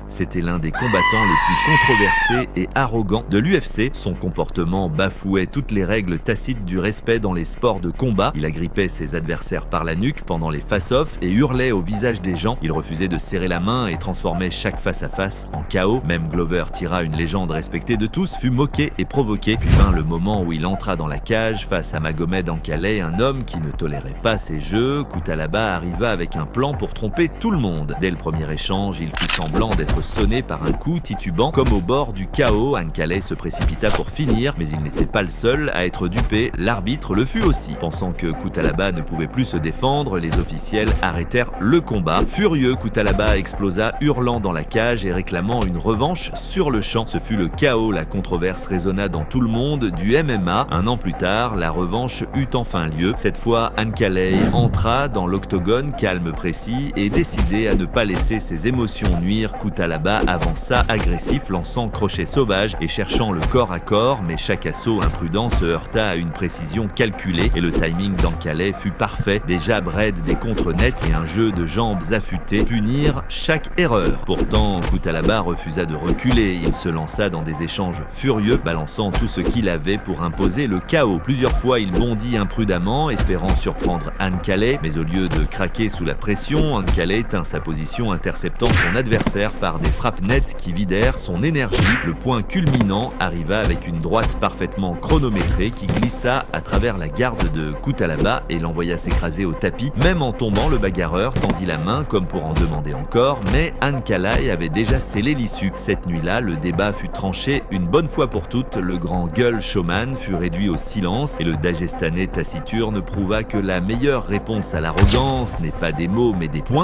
C'était l'un des combattants les plus controversés et arrogants de l'UFC. Son comportement bafouait toutes les règles tacites du respect dans les sports de combat. Il agrippait ses adversaires par la nuque pendant les face-off et hurlait au visage des gens. Il refusait de serrer la main et transformait chaque face-à-face en chaos. Même Glover Teixeira, une légende respectée de tous, fut moqué et provoqué. Puis vint le moment où il entra dans la cage face à Magomed Ankalaev, un homme qui ne tolérait pas ses jeux. Cutelaba arriva avec un plan pour tromper tout le monde. Dès le premier échange, il fit semblant d'être sonné par un coup titubant. Comme au bord du chaos, Ankalaev se précipita pour finir, mais il n'était pas le seul à être dupé. L'arbitre le fut aussi. Pensant que Cutelaba ne pouvait plus se défendre, les officiels arrêtèrent le combat. Furieux, Cutelaba explosa, hurlant dans la cage et réclamant une revanche sur le champ. Ce fut le chaos. La controverse résonna dans tout le monde du MMA. Un an plus tard, la revanche eut enfin lieu. Cette fois, Ankalaev entra dans l'octogone, calme, précis, et décidé à ne pas laisser ses émotions nuire. Cutelaba avança agressif, lançant crochets sauvages et cherchant le corps à corps, mais chaque assaut imprudent se heurta à une précision calculée et le timing d'Ankalaev fut parfait. Des jabs raides, des contres nets et un jeu de jambes affûté punirent chaque erreur. Pourtant, Cutelaba refusa de reculer. Il se lança dans des échanges furieux, balançant tout ce qu'il avait pour imposer le chaos. Plusieurs fois, il bondit imprudemment, espérant surprendre Ankalaev, mais au lieu de craquer sous la pression, Ankalaev tint sa position, interceptant son adversaire par des frappes nettes qui vidèrent son énergie. Le point culminant arriva avec une droite parfaitement chronométrée qui glissa à travers la garde de Cutelaba et l'envoya s'écraser au tapis. Même en tombant, le bagarreur tendit la main comme pour en demander encore, mais Ankalaev avait déjà scellé l'issue. Cette nuit-là, le débat fut tranché une bonne fois pour toutes. Le grand gueule showman fut réduit au silence et le Dagestanais taciturne prouva que la meilleure réponse à l'arrogance n'est pas des mots mais des points.